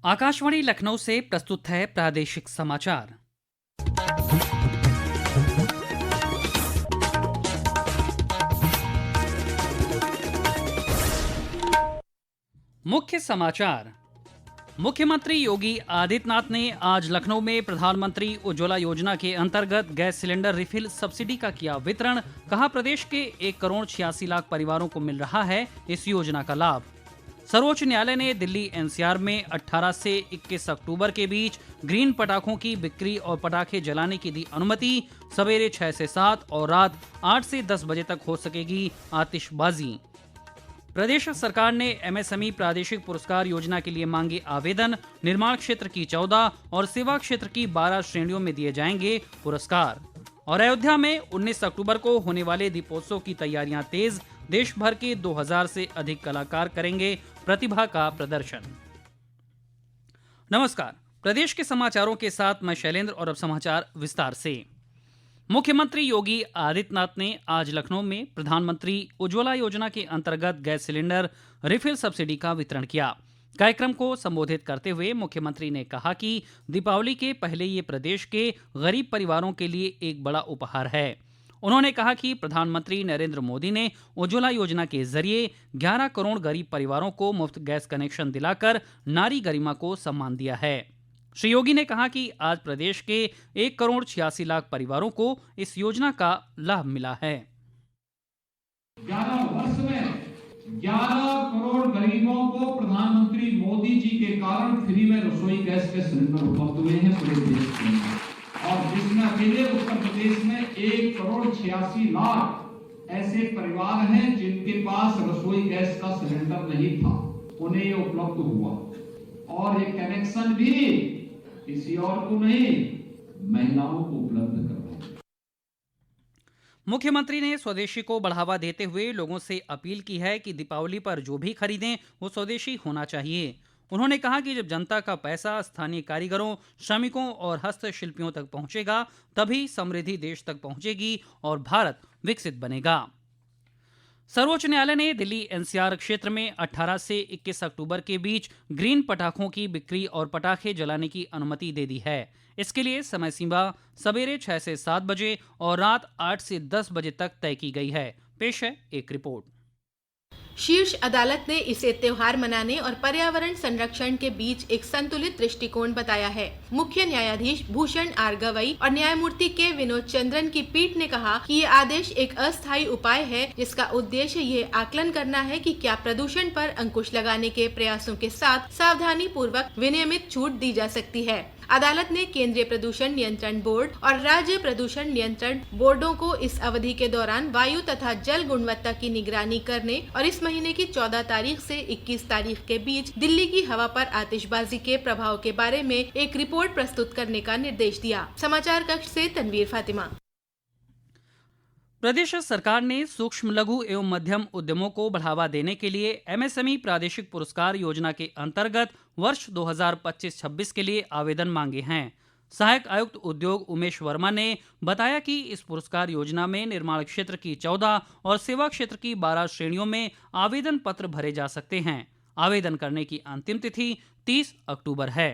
आकाशवाणी लखनऊ से प्रस्तुत है प्रादेशिक समाचार। मुख्य समाचार। मुख्यमंत्री योगी आदित्यनाथ ने आज लखनऊ में प्रधानमंत्री उज्ज्वला योजना के अंतर्गत गैस सिलेंडर रिफिल सब्सिडी का किया वितरण। कहा, प्रदेश के 1,86,00,000 परिवारों को मिल रहा है इस योजना का लाभ। सर्वोच्च न्यायालय ने दिल्ली एनसीआर में 18 से 21 अक्टूबर के बीच ग्रीन पटाखों की बिक्री और पटाखे जलाने की दी अनुमति। सवेरे 6 से 7 और रात 8 से 10 बजे तक हो सकेगी आतिशबाजी। प्रदेश सरकार ने एमएसएमई प्रादेशिक पुरस्कार योजना के लिए मांगे आवेदन। निर्माण क्षेत्र की 14 और सेवा क्षेत्र की 12 श्रेणियों में दिए जाएंगे पुरस्कार। और अयोध्या में 19 अक्टूबर को होने वाले दीपोत्सव की तैयारियां तेज। देश भर के 2000 से अधिक कलाकार करेंगे प्रतिभा का प्रदर्शन। नमस्कार, प्रदेश के समाचारों के साथ मैं शैलेंद्र और अब समाचार विस्तार से। मुख्यमंत्री योगी आदित्यनाथ ने आज लखनऊ में प्रधानमंत्री उज्ज्वला योजना के अंतर्गत गैस सिलेंडर रिफिल सब्सिडी का वितरण किया। कार्यक्रम को संबोधित करते हुए मुख्यमंत्री ने कहा कि दीपावली के पहले ये प्रदेश के गरीब परिवारों के लिए एक बड़ा उपहार है। उन्होंने कहा कि प्रधानमंत्री नरेंद्र मोदी ने उज्ज्वला योजना के जरिए 11 करोड़ गरीब परिवारों को मुफ्त गैस कनेक्शन दिलाकर नारी गरिमा को सम्मान दिया है। श्री योगी ने कहा कि आज प्रदेश के 1,86,00,000 परिवारों को इस योजना का लाभ मिला है। 11 वर्ष में 11 करोड़ गरीबों को प्रधानमंत्री मोदी जी के कारण फ्री में रसोई गैस के सिलेंडर उपलब्ध हुए हैं पूरे देश में। और जिसमें अकेले उत्तर प्रदेश में 1,86,00,000 ऐसे परिवार हैं जिनके पास रसोई गैस का सिलेंडर नहीं था, उन्हें ये उपलब्ध हुआ। और ये कनेक्शन भी किसी और को नहीं, महिलाओं को उपलब्ध करवाया। मुख्यमंत्री ने स्वदेशी को बढ़ावा देते हुए लोगों से अपील की है कि दीपावली पर जो भी खरीदें वो स्वदेशी होना चाहिए। उन्होंने कहा कि जब जनता का पैसा स्थानीय कारीगरों, श्रमिकों और हस्तशिल्पियों तक पहुंचेगा तभी समृद्धि देश तक पहुंचेगी और भारत विकसित बनेगा। सर्वोच्च न्यायालय ने दिल्ली एनसीआर क्षेत्र में 18 से 21 अक्टूबर के बीच ग्रीन पटाखों की बिक्री और पटाखे जलाने की अनुमति दे दी है। इसके लिए समय सीमा सवेरे 6 से 7 बजे और रात 8 से 10 बजे तक तय की गई है। पेश है एक रिपोर्ट। शीर्ष अदालत ने इसे त्योहार मनाने और पर्यावरण संरक्षण के बीच एक संतुलित दृष्टिकोण बताया है। मुख्य न्यायाधीश भूषण आर गवई और न्यायमूर्ति के विनोद चंद्रन की पीठ ने कहा कि ये आदेश एक अस्थायी उपाय है जिसका उद्देश्य ये आकलन करना है कि क्या प्रदूषण पर अंकुश लगाने के प्रयासों के साथ सावधानी पूर्वक विनियमित छूट दी जा सकती है। अदालत ने केंद्रीय प्रदूषण नियंत्रण बोर्ड और राज्य प्रदूषण नियंत्रण बोर्डों को इस अवधि के दौरान वायु तथा जल गुणवत्ता की निगरानी करने और इस महीने की 14 तारीख से 21 तारीख के बीच दिल्ली की हवा पर आतिशबाजी के प्रभाव के बारे में एक रिपोर्ट प्रस्तुत करने का निर्देश दिया। समाचार कक्ष से तनवीर फातिमा। प्रदेश सरकार ने सूक्ष्म लघु एवं मध्यम उद्यमों को बढ़ावा देने के लिए एमएसएमई प्रादेशिक पुरस्कार योजना के अंतर्गत वर्ष 2025-26 के लिए आवेदन मांगे हैं। सहायक आयुक्त उद्योग उमेश वर्मा ने बताया कि इस पुरस्कार योजना में निर्माण क्षेत्र की 14 और सेवा क्षेत्र की 12 श्रेणियों में आवेदन पत्र भरे जा सकते हैं। आवेदन करने की अंतिम तिथि 30 अक्टूबर है।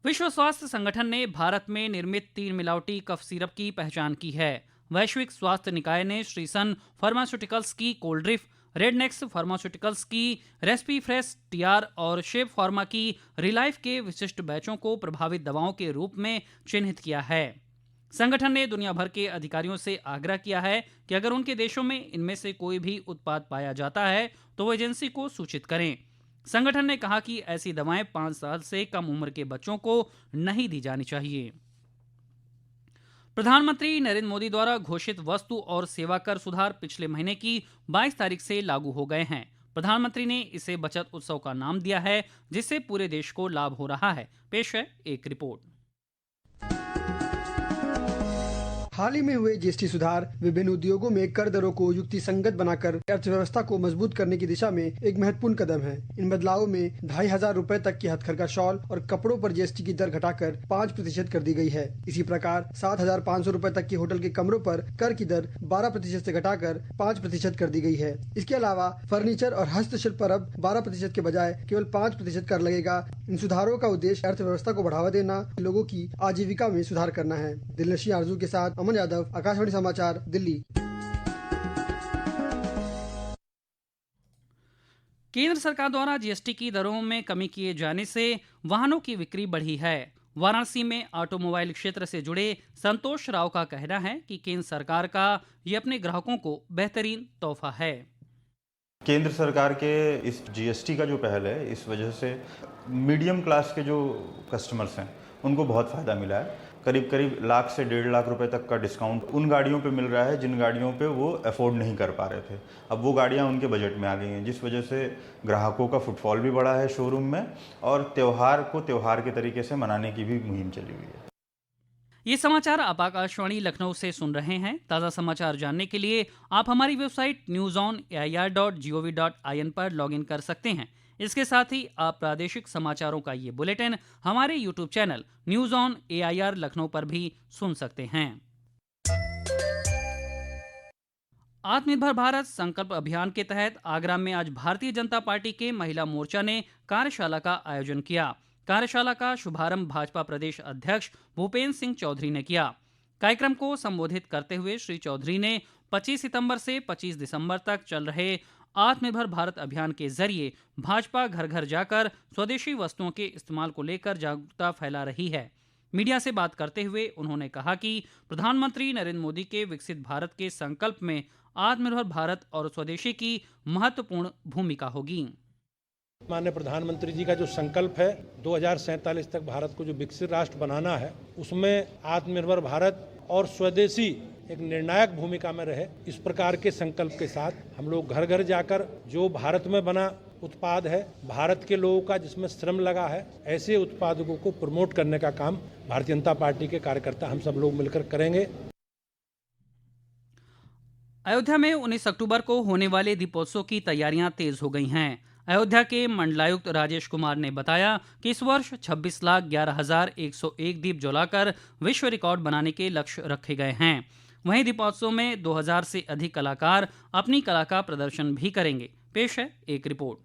विश्व स्वास्थ्य संगठन ने भारत में निर्मित 3 मिलावटी कफ सिरप की पहचान की है। वैश्विक स्वास्थ्य निकाय ने श्रीसन फार्मास्यूटिकल्स की कोल्ड्रिफ, रेडनेक्स फार्मास्यूटिकल्स की रेस्पीफ्रेस टीआर और शेप फार्मा की रिलाइफ के विशिष्ट बैचों को प्रभावित दवाओं के रूप में चिन्हित किया है। संगठन ने दुनिया भर के अधिकारियों से आग्रह किया है कि अगर उनके देशों में इनमें से कोई भी उत्पाद पाया जाता है तो वो एजेंसी को सूचित करें। संगठन ने कहा कि ऐसी दवाएं 5 साल से कम उम्र के बच्चों को नहीं दी जानी चाहिए। प्रधानमंत्री नरेंद्र मोदी द्वारा घोषित वस्तु और सेवा कर सुधार पिछले महीने की 22 तारीख से लागू हो गए हैं। प्रधानमंत्री ने इसे बचत उत्सव का नाम दिया है, जिससे पूरे देश को लाभ हो रहा है। पेश है एक रिपोर्ट। हाल ही में हुए जीएसटी सुधार विभिन्न उद्योगों में कर दरों को युक्तिसंगत बनाकर अर्थव्यवस्था को मजबूत करने की दिशा में एक महत्वपूर्ण कदम है। इन बदलावों में 2,500 रुपए तक की हथकरघा शॉल और कपड़ों पर जीएसटी की दर घटाकर 5% कर दी गई है। इसी प्रकार 7,500 रुपए तक की होटल के कमरों पर कर की दर 12% से घटाकर 5% कर दी गई है। इसके अलावा फर्नीचर और हस्तशिल्प पर अब 12% के बजाय केवल 5% कर लगेगा। इन सुधारों का उद्देश्य अर्थव्यवस्था को बढ़ावा देना, लोगों की आजीविका में सुधार करना है। दिलनशी आरजू के साथ अमन यादव, आकाशवाणी समाचार, दिल्ली। केंद्र सरकार द्वारा जीएसटी की दरों में कमी किए जाने से वाहनों की बिक्री बढ़ी है। वाराणसी में ऑटोमोबाइल क्षेत्र से जुड़े संतोष राव का कहना है कि केंद्र सरकार का ये अपने ग्राहकों को बेहतरीन तोहफा है। केंद्र सरकार के इस जीएसटी का जो पहल है, इस वजह से मीडियम क्लास के जो कस्टमर्स हैं उनको बहुत फ़ायदा मिला है। करीब 1 से 1.5 लाख रुपए तक का डिस्काउंट उन गाड़ियों पे मिल रहा है जिन गाड़ियों पे वो अफोर्ड नहीं कर पा रहे थे। अब वो गाड़ियां उनके बजट में आ गई हैं, जिस वजह से ग्राहकों का फुटफॉल भी बढ़ा है शोरूम में और त्यौहार को त्यौहार के तरीके से मनाने की भी मुहिम चली हुई है। ये समाचार आप आकाशवाणी लखनऊ से सुन रहे हैं। ताज़ा समाचार जानने के लिए आप हमारी वेबसाइट newsonair.gov.in पर लॉगिन कर सकते हैं। इसके साथ ही आप प्रादेशिक समाचारों का ये बुलेटिन हमारे YouTube channel news on AIR Lucknow पर भी सुन सकते हैं। आत्मनिर्भर भारत संकल्प अभियान के तहत आगरा में आज भारतीय जनता पार्टी के महिला मोर्चा ने कार्यशाला का आयोजन किया। कार्यशाला का शुभारंभ भाजपा प्रदेश अध्यक्ष भूपेन्द्र सिंह चौधरी ने किया। कार्यक्रम को संबोधित करते हुए श्री चौधरी ने 25 सितंबर से 25 दिसंबर तक चल रहे आत्मनिर्भर भारत अभियान के जरिए भाजपा घर घर जाकर स्वदेशी वस्तुओं के इस्तेमाल को लेकर जागरूकता फैला रही है। मीडिया से बात करते हुए उन्होंने कहा कि प्रधानमंत्री नरेंद्र मोदी के विकसित भारत के संकल्प में आत्मनिर्भर भारत और स्वदेशी की महत्वपूर्ण भूमिका होगी। माननीय प्रधानमंत्री जी का जो संकल्प है 2047 तक भारत को जो विकसित राष्ट्र बनाना है, उसमें आत्मनिर्भर भारत और स्वदेशी एक निर्णायक भूमिका में रहे। इस प्रकार के संकल्प के साथ हम लोग घर घर जाकर जो भारत में बना उत्पाद है, भारत के लोगों का जिसमें श्रम लगा है, ऐसे उत्पादकों को प्रमोट करने का काम भारतीय जनता पार्टी के कार्यकर्ता हम सब लोग मिलकर करेंगे। अयोध्या में 19 अक्टूबर को होने वाले दीपोत्सव की तैयारियां तेज हो गई हैं। अयोध्या के मंडलायुक्त राजेश कुमार ने बताया कि इस वर्ष 26,11,101 दीप जलाकर विश्व रिकॉर्ड बनाने के लक्ष्य रखे गए हैं। वहीं दीपोत्सव में 2000 से अधिक कलाकार अपनी कला का प्रदर्शन भी करेंगे। पेश है एक रिपोर्ट।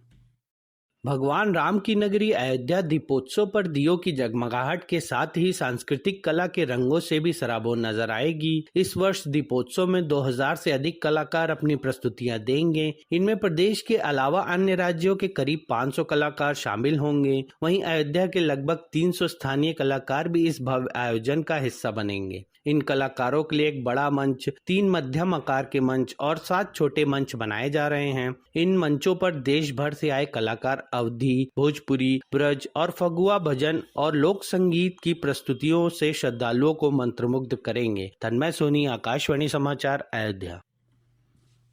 भगवान राम की नगरी अयोध्या दीपोत्सव पर दियों की जगमगाहट के साथ ही सांस्कृतिक कला के रंगों से भी सराबोर नजर आएगी। इस वर्ष दीपोत्सव में 2000 से अधिक कलाकार अपनी प्रस्तुतियां देंगे। इनमें प्रदेश के अलावा अन्य राज्यों के करीब 500 कलाकार शामिल होंगे। वहीं अयोध्या के लगभग 300 स्थानीय कलाकार भी इस भव्य आयोजन का हिस्सा बनेंगे। इन कलाकारों के लिए एक बड़ा मंच, 3 मध्यम आकार के मंच और 7 छोटे मंच बनाए जा रहे हैं। इन मंचों पर देश भर से आए कलाकार अवधी, भोजपुरी, ब्रज और फगुआ भजन और लोक संगीत की प्रस्तुतियों से श्रद्धालुओं को मंत्रमुग्ध करेंगे। तन्मय सोनी, आकाशवाणी समाचार, अयोध्या।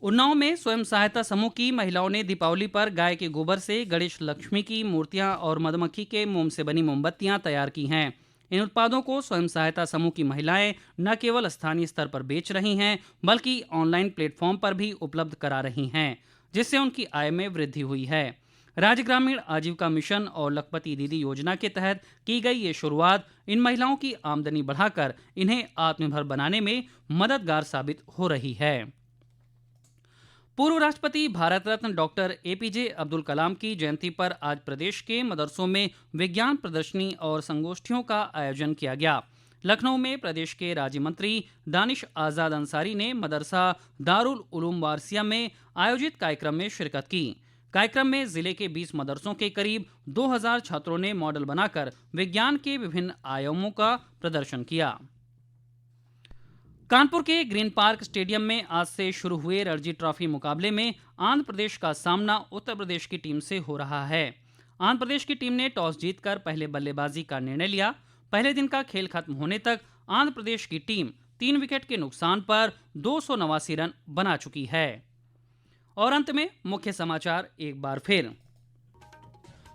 उन्नाव में स्वयं सहायता समूह की महिलाओं ने दीपावली पर गाय के गोबर से गणेश लक्ष्मी की मूर्तियां और मधुमक्खी के मोम से बनी मोमबत्तियां तैयार की हैं। इन उत्पादों को स्वयं सहायता समूह की महिलाएं न केवल स्थानीय स्तर पर बेच रही हैं, बल्कि ऑनलाइन प्लेटफॉर्म पर भी उपलब्ध करा रही हैं, जिससे उनकी आय में वृद्धि हुई है। राज्य ग्रामीण आजीविका मिशन और लखपति दीदी योजना के तहत की गई ये शुरुआत इन महिलाओं की आमदनी बढ़ाकर इन्हें आत्मनिर्भर बनाने में मददगार साबित हो रही है। पूर्व राष्ट्रपति भारत रत्न डॉक्टर APJ अब्दुल कलाम की जयंती पर आज प्रदेश के मदरसों में विज्ञान प्रदर्शनी और संगोष्ठियों का आयोजन किया गया। लखनऊ में प्रदेश के राज्य मंत्री दानिश आज़ाद अंसारी ने मदरसा दारुल उलूम वारसिया में आयोजित कार्यक्रम में शिरकत की। कार्यक्रम में जिले के 20 मदरसों के करीब 2000 छात्रों ने मॉडल बनाकर विज्ञान के विभिन्न आयामों का प्रदर्शन किया। कानपुर के ग्रीन पार्क स्टेडियम में आज से शुरू हुए रणजी ट्रॉफी मुकाबले में आंध्र प्रदेश का सामना उत्तर प्रदेश की टीम से हो रहा है। आंध्र प्रदेश की टीम ने टॉस जीतकर पहले बल्लेबाजी का निर्णय लिया। पहले दिन का खेल खत्म होने तक आंध्र प्रदेश की टीम 3 विकेट के नुकसान पर 289 रन बना चुकी है। और अंत में मुख्य समाचार एक बार फिर।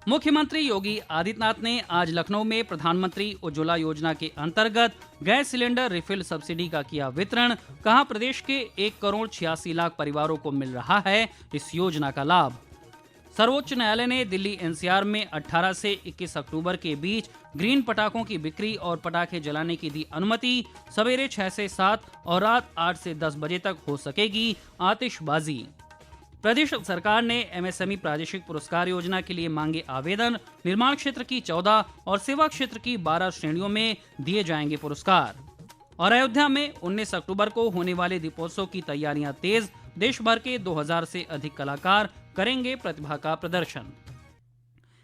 मुख्यमंत्री योगी आदित्यनाथ ने आज लखनऊ में प्रधानमंत्री उज्ज्वला योजना के अंतर्गत गैस सिलेंडर रिफिल सब्सिडी का किया वितरण। कहा, प्रदेश के 1,86,00,000 परिवारों को मिल रहा है इस योजना का लाभ। सर्वोच्च न्यायालय ने दिल्ली एनसीआर में 18 से 21 अक्टूबर के बीच ग्रीन पटाखों की बिक्री और पटाखे जलाने की दी अनुमति। सवेरे 6 से 7 और रात 8 से 10 बजे तक हो सकेगी आतिशबाजी। प्रदेश सरकार ने एमएसएमई प्रादेशिक पुरस्कार योजना के लिए मांगे आवेदन। निर्माण क्षेत्र की 14 और सेवा क्षेत्र की 12 श्रेणियों में दिए जाएंगे पुरस्कार। और अयोध्या में 19 अक्टूबर को होने वाले दीपोत्सव की तैयारियां तेज। देश भर के 2000 से अधिक कलाकार करेंगे प्रतिभा का प्रदर्शन।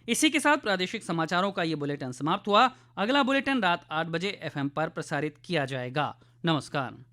इसी के साथ प्रादेशिक समाचारों का ये बुलेटिन समाप्त हुआ। अगला बुलेटिन रात 8 बजे FM पर प्रसारित किया जाएगा। नमस्कार।